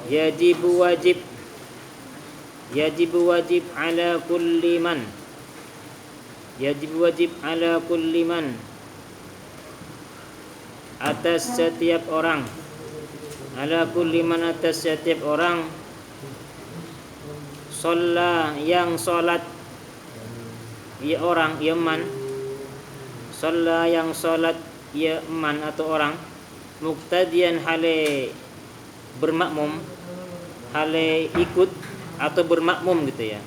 Yajibu wajib. Yajibu wajib ala kulli man. Yajibu wajib ala kulli man, atas setiap orang. Ala kulli man, atas setiap orang. Shalla, yang salat. Ya orang, ya man. Shalla, yang salat. Ya man atau orang. Muqtadiyan, hale bermakmum, hale ikut atau bermakmum gitu ya.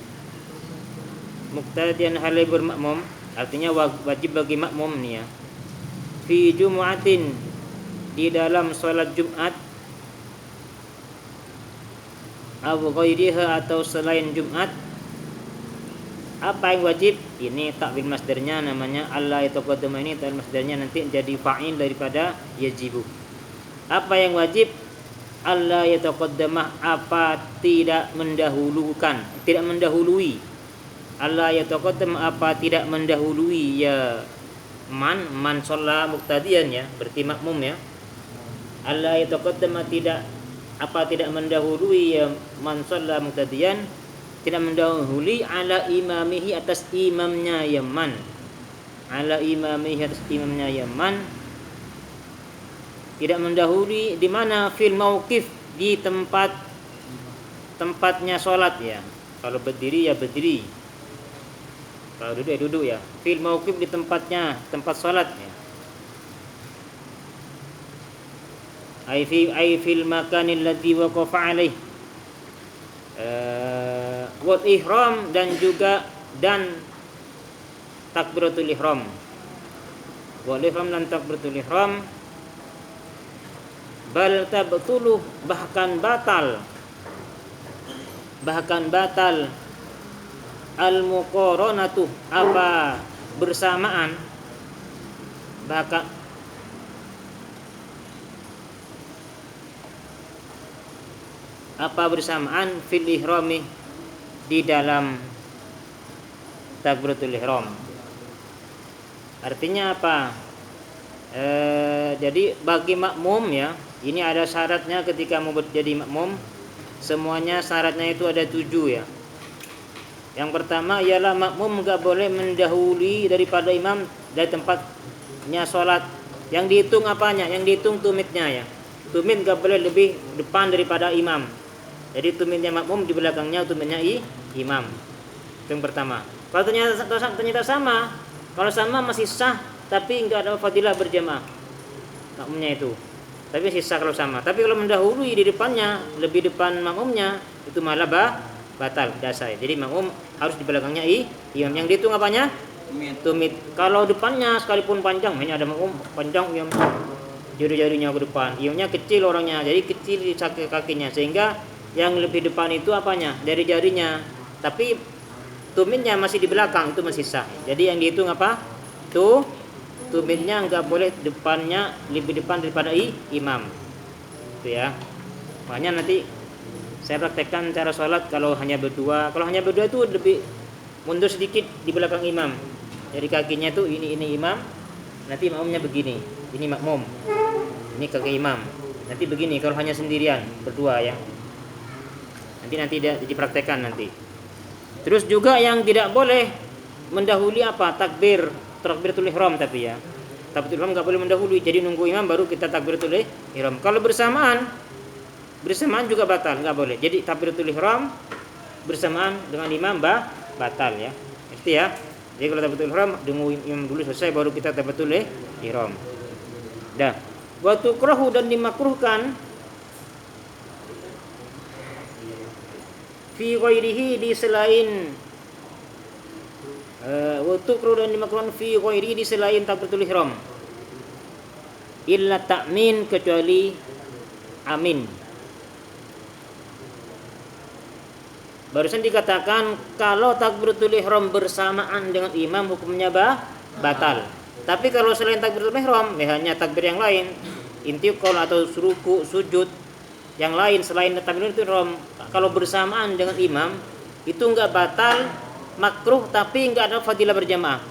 Muqtadiyan, hale bermakmum, artinya wajib bagi makmum nih ya. Fi jumu'atin, di dalam salat Jumat. Aw ghairiha, atau selain Jumat. Apa yang wajib? Ini takwil masdarnya namanya Allah yataqaddama, ini takwil masdarnya nanti jadi fa'il daripada yajibu. Apa yang wajib? Allah yataqaddama, apa tidak mendahulukan, tidak mendahului. Allah yataqaddama, apa tidak mendahului ya man shalla muqtadiyan ya, berarti makmum ya. Allah yataqaddama, tidak, apa tidak mendahului ya man shalla muqtadiyan, tidak mendahului ala imamihi, atas imamnya ya man. Ala imamihi, atas imamnya ya man. Tidak mendahului di mana? Fil mauqif, di tempatnya sholat ya. Kalau berdiri ya berdiri, kalau duduk ya duduk ya. Fil mauqif, di tempatnya, tempat sholat ya. Ai fil makanil ladzi waqafa alaih. Wal ihram, dan juga takbiratul ihram. Wal ihram dan takbiratul ihram. Bal tabtuluh, bahkan batal al muqaranatu, apa bersamaan, bahkan apa bersamaan fil ihrami, di dalam takbiratul ihram. Artinya apa? Jadi bagi makmum ya, ini ada syaratnya ketika mau jadi makmum. Semuanya syaratnya itu ada 7 ya. Yang pertama ialah makmum enggak boleh mendahului daripada imam dari tempatnya sholat. Yang dihitung apanya? Yang dihitung tumitnya ya. Tumit enggak boleh lebih depan daripada imam. Jadi tumitnya makmum, di belakangnya tumitnya imam. Itu yang pertama. Kalau ternyata sama, kalau sama masih sah, tapi enggak ada fadilah berjamaah makmumnya itu. Tapi sisa kalau sama. Tapi kalau mendahului di depannya, lebih depan makmumnya, itu malah batal dasar. Jadi makmum harus di belakangnya imam. Yang dihitung apanya? Tumit. Kalau depannya sekalipun panjang, hanya ada makmum panjang, imam jari-jarinya ke depan. Imamnya kecil orangnya, jadi kecil di kakinya, sehingga yang lebih depan itu apanya? Jari-jarinya. Tapi tumitnya masih di belakang, itu masih sah. Jadi yang dihitung apa? Tuh tumitnya enggak boleh depannya lebih depan daripada imam. Itu ya. Makanya nanti saya praktekkan cara sholat kalau hanya berdua. Kalau hanya berdua itu lebih mundur sedikit di belakang imam. Jadi kakinya itu ini imam, nanti makmumnya begini. Ini makmum. Ini kaki imam. Nanti begini kalau hanya sendirian, berdua ya. Nanti dipraktekkan nanti. Terus juga yang tidak boleh mendahului apa? Takbiratul ihram, tapi ya. Takbiratul ihram enggak boleh mendahului. Jadi nunggu imam baru kita takbiratul ihram. Kalau bersamaan juga batal, enggak boleh. Jadi takbiratul ihram bersamaan dengan imam batal ya. Itu ya. Jadi kalau takbiratul ihram nunggu imam dulu selesai baru kita takbiratul ihram. Dah. Wa tukrahu, dan dimakruhkan fi ghairihi, di selain wa tukrahu, dan dimakruhkan fi ghairihi, di selain takbiratul ihram. Illa ta'min, kecuali amin. Barusan dikatakan kalau takbiratul ihram bersamaan dengan imam hukumnya batal. Tapi kalau selain takbiratul ihram, hanya takbir yang lain, intiqal atau ruku, sujud yang lain selain takbiratul ihram, kalau bersamaan dengan imam itu enggak batal, makruh, tapi enggak ada fadilah berjamaah.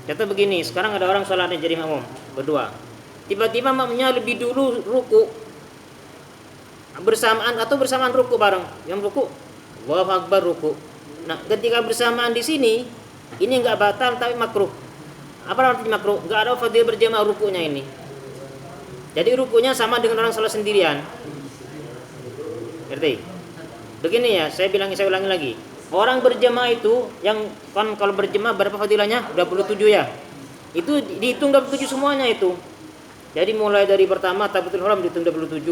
Contoh begini, sekarang ada orang salatnya jadi makmum berdua. Tiba-tiba makmumnya lebih dulu ruku bersamaan atau bersamaan ruku bareng. Yang ruku, Allahu Akbar ruku. Nah, ketika bersamaan di sini, ini enggak batal tapi makruh. Apa artinya makruh? Enggak ada fadilah berjamaah rukunya ini. Jadi rukunya sama dengan orang salat sendirian. Ngerti? Begini ya, saya ulangi lagi. Orang berjamaah itu yang kan kalau berjamaah berapa fadilahnya? 27 ya. Itu dihitung 27 semuanya itu. Jadi mulai dari pertama takbiratul ihram dihitung 27.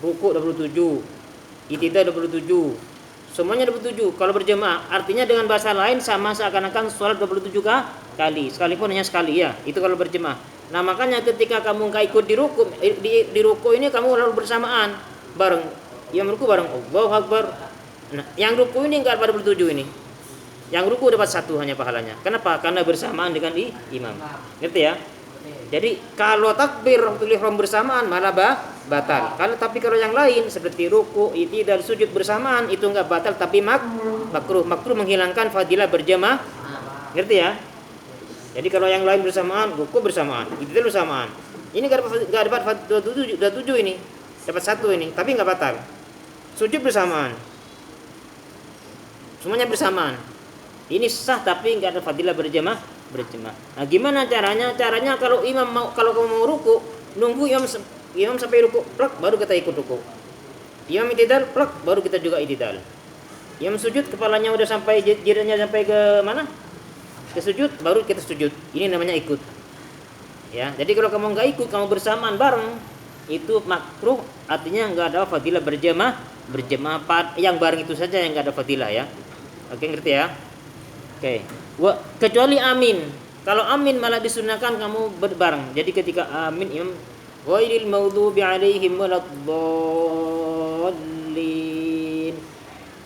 Ruku 27. I'tidal 27. Semuanya 27 kalau berjamaah. Artinya dengan bahasa lain sama seakan-akan sholat 27 kali. Sekalipun hanya sekali ya. Itu kalau berjamaah. Nah, makanya ketika kamu enggak ikut di ruku, di ruku ini kamu lalu bersamaan bareng. Yang ruku bareng Allahu Akbar. Nah, yang ruku ini enggak pada 27 ini. Yang ruku dapat satu hanya pahalanya. Kenapa? Karena bersamaan dengan imam. Ngerti ya? Jadi kalau takbiratul ihram bersamaan malah batal. Kalau yang lain seperti ruku, i'tidal, sujud bersamaan itu enggak batal tapi makruh. Makruh menghilangkan fadilah berjamaah. Ngerti ya? Jadi kalau yang lain bersamaan, ruku bersamaan, i'tidal bersamaan. Ini enggak dapat 27 ini. Dapat satu ini, tapi enggak batal. Sujud bersamaan. Semuanya bersamaan. Ini sah tapi enggak ada fadilah berjamaah. Nah, gimana caranya? Caranya kalau kamu mau ruku, nunggu imam sampai ruku, plak, baru kita ikut ruku. Imam i'tidal, plak, baru kita juga i'tidal. Imam sujud, kepalanya udah sampai jiranya sampai ke mana? Ke sujud, baru kita sujud. Ini namanya ikut. Ya, jadi kalau kamu enggak ikut, kamu bersamaan bareng, itu makruh, artinya enggak ada fadilah berjamaah yang bareng itu saja yang enggak ada fadilah ya. Oke, ngerti ya? Oke. Kecuali amin. Kalau amin malah disunahkan kamu berbareng. Jadi ketika amin imam ghairil maghdubi alaihim waladdallin.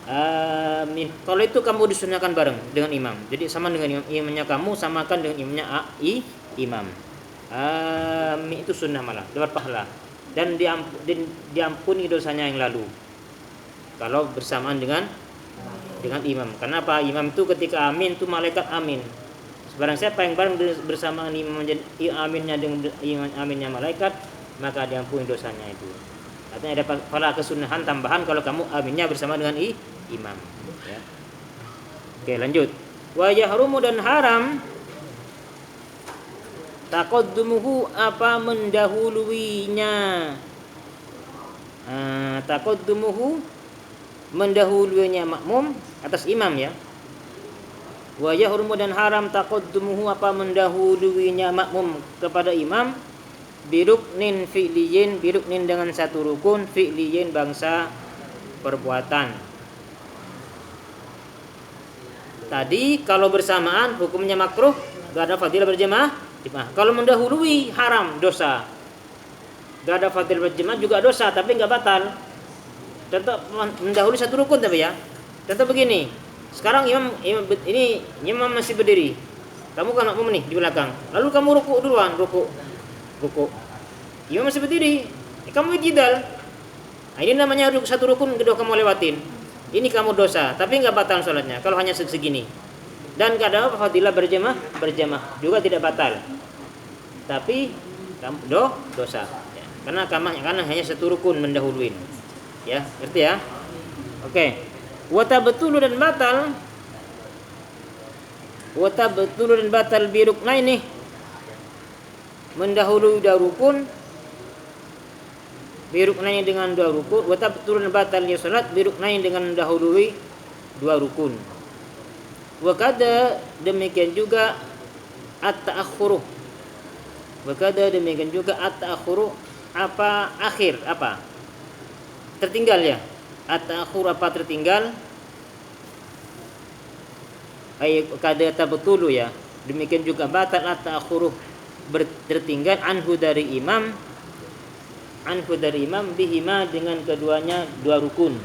Amin. Kalau itu kamu disunahkan bareng dengan imam. Jadi sama dengan imamnya kamu, samakan dengan imamnya imam. Amin itu sunnah malah, dapat pahala dan diampuni dosanya yang lalu. Kalau bersamaan dengan imam. Kenapa? Imam itu ketika amin itu malaikat amin. Barang siapa yang bareng bersamaan imam aminnya dengan aminnya malaikat, maka diampuni dosanya itu. Artinya ada pahala kesunahan tambahan kalau kamu aminnya bersama dengan imam. Ya. Oke, lanjut. Wa yahrumu dan haram taqaddumuhu apa mendahuluinya. Taqaddumuhu mendahulunya makmum atas imam ya. Wa yahrumu dan haram taqaddumuhu apa mendahulunya makmum kepada imam biruknin fi'liyin, biruknin dengan satu rukun, fi'liyin bangsa perbuatan. Tadi kalau bersamaan hukumnya makruh, enggak ada fadilah berjamaah. Kalau mendahului haram, dosa. Enggak ada fadilah berjamaah juga dosa tapi enggak batal. Contoh mendahului satu rukun tapi ya. Contoh begini. Sekarang imam masih berdiri. Kamu kan makmum nih di belakang. Lalu kamu ruku duluan, ruku. Imam masih berdiri. Kamu i'tidal. Nah, ini namanya satu rukun kedua kamu lewatin. Ini kamu dosa, tapi enggak batal salatnya kalau hanya segini. Dan enggak ada fadilah berjamaah juga tidak batal. Tapi kamu dosa. Ya. Karena hanya satu rukun mendahuluin. Ya, ngerti ya? Oke. Wa tabtulu dan batal bi ruknaini. Mendahului dua rukun bi ruknaini dengan dua rukun. Wa tabtulu dan batal ya salat bi ruknaini dengan mendahului dua rukun. Wa kada demikian juga at-ta'akhkhuruh. Apa akhir apa? Tertinggal ya. At-ta'akhur apa tertinggal? Kada tabtulu ya. Demikian juga batal at-ta'akhuru tertinggal anhu dari imam bihima dengan keduanya dua rukun.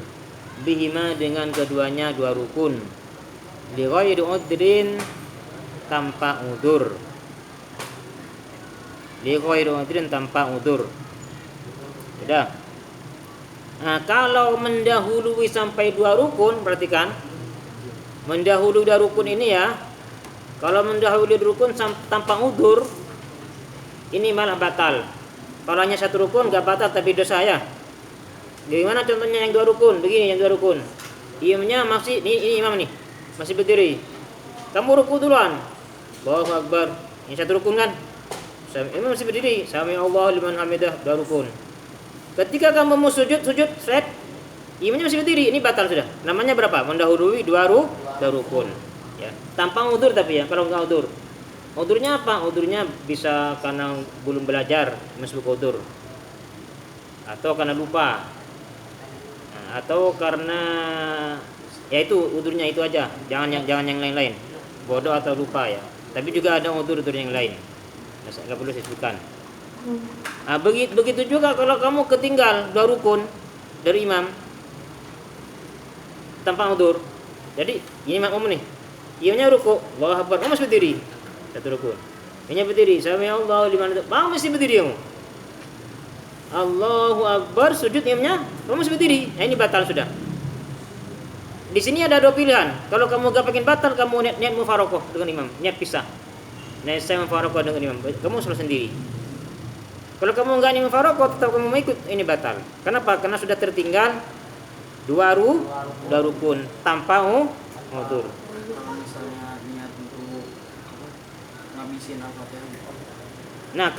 Li ghairi udrin tanpa udur. Sudah. Nah, kalau mendahului sampai dua rukun, perhatikan. Mendahului dua rukun ini ya. Kalau mendahului rukun tanpa udur, ini malah batal. Kalau hanya satu rukun enggak batal tapi dosa ya. Bagaimana contohnya yang 2 rukun? Begini yang 2 rukun. Imamnya masih ini imam nih. Masih berdiri. Kamu ruku duluan. Allahu Akbar. Ini 1 rukun kan? Imam masih berdiri. Sami Allah liman hamidah, 2 rukun. Ketika kamu mau sujud, set. Imamnya masih berdiri. Ini batal sudah. Namanya berapa? Mendahului 2 rukun. Ya. Tanpa udzur tapi ya, kalau enggak udzur. Udurnya apa? Udurnya bisa karena belum belajar, masuk udur. Atau karena lupa. Atau karena ya itu udurnya itu aja, jangan yang lain-lain, bodoh atau lupa ya. Tapi juga ada udur yang lain, nggak perlu disebutkan. Nah, begitu juga kalau kamu ketinggal 2 rukun dari imam tanpa udur. Jadi ini makmum nih, imamnya ruku, Allahu Akbar, kamu masih berdiri 1 rukun. Imamnya berdiri, sami Allah liman hamidah, kamu masih berdiri kamu. Allahu Akbar, sujud imamnya, kamu masih berdiri. Nah, ini batal sudah. Di sini ada 2 pilihan. Kalau kamu gak pengen batal, kamu niat mufarokoh dengan imam, niat pisah. Nah, saya mufarokoh dengan imam, kamu sholat sendiri. Kalau kamu gak niat mufarokoh, tetap kamu mau ikut, ini batal. Kenapa? Karena sudah tertinggal 2 rukun tanpa udzur. Kalau misalnya niat untuk ngabisin Al-Fatihah. Nah,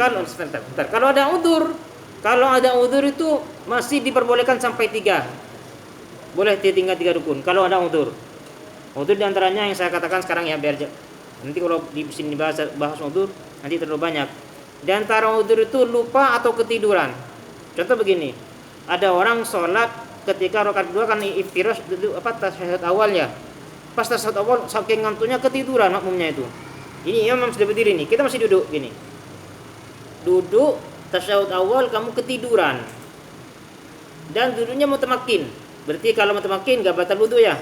kalau ada udzur itu masih diperbolehkan sampai 3. Boleh tinggal 3 rukun kalau ada udzur. Udzur diantaranya yang saya katakan sekarang ya, biar nanti kalau di sini bahas udzur nanti terlalu banyak. Di antara udzur itu lupa atau ketiduran. Contoh begini, ada orang sholat ketika rakaat 2 kan iftirash tasyahud awal ya. Pas tasyahud awal saking ngantuknya ketiduran makmumnya itu. Ini imam sudah berdiri nih, kita masih duduk gini. Duduk tasyahud awal kamu ketiduran. Dan duduknya mutamakin. Berarti kalau mutamakin enggak batal wudu ya.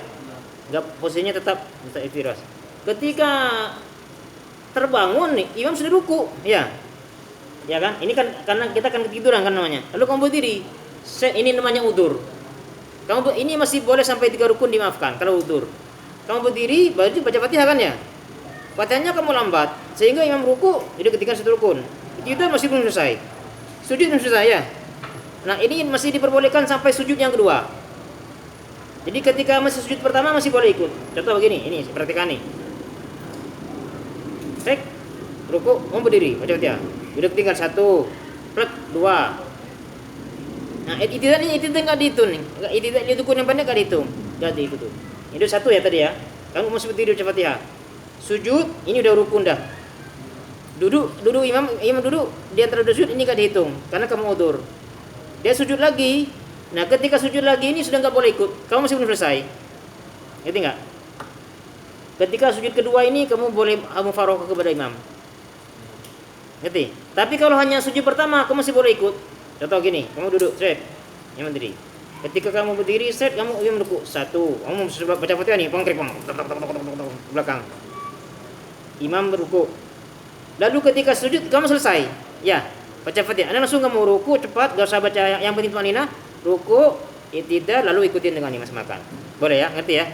Enggak, posisinya tetap iftirash. Ketika terbangun nih, imam sudah ruku, ya. Ya kan? Ini kan karena kita kan ketiduran kan namanya. Lalu kamu berdiri. Ini namanya udzur. Ini masih boleh sampai 3 rukun dimaafkan kalau udzur. Kamu berdiri, baru baca Fatihah kan ya? Fatihahnya kamu lambat sehingga imam ruku, jadi ketika 1 rukun. Itu masih belum selesai. Sujud belum selesai ya. Nah, ini masih diperbolehkan sampai sujud yang kedua. Jadi ketika masih sujud pertama masih boleh ikut. Contoh begini, ini perhatikan nih. Cek, ruku, mau berdiri, baca Fatihah. Udah tinggal 1, plek 2. Nah, itu enggak dihitung nih. Itu rukun yang pendek enggak dihitung. Enggak dihitung. Itu 1 ya tadi ya. Kamu masih berdiri baca Fatihah. Sujud, ini udah rukun dah. Duduk imam duduk, di antara sujud ini enggak dihitung karena kamu udzur. Dia sujud lagi. Nah, ketika sujud lagi ini sudah enggak boleh ikut. Kamu masih belum selesai. Ngerti enggak? Ketika sujud kedua ini kamu boleh mufaroqah kepada imam. Ngerti? Tapi kalau hanya sujud pertama kamu masih boleh ikut. Contoh gini, kamu duduk, set. Imam berdiri. Ketika kamu berdiri, set, kamu imam ruku. 1. Kamu baca Fatihah nih, pengkrik belakang. Imam ruku. Lalu ketika sujud kamu selesai. Ya, baca Fatihah. Anda langsung kamu ruku cepat, enggak usah baca yang penting tumanina. Ruku, i'tidal, lalu ikutin dengan imam semakan. Boleh ya? Ngerti ya?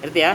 Ngerti ya?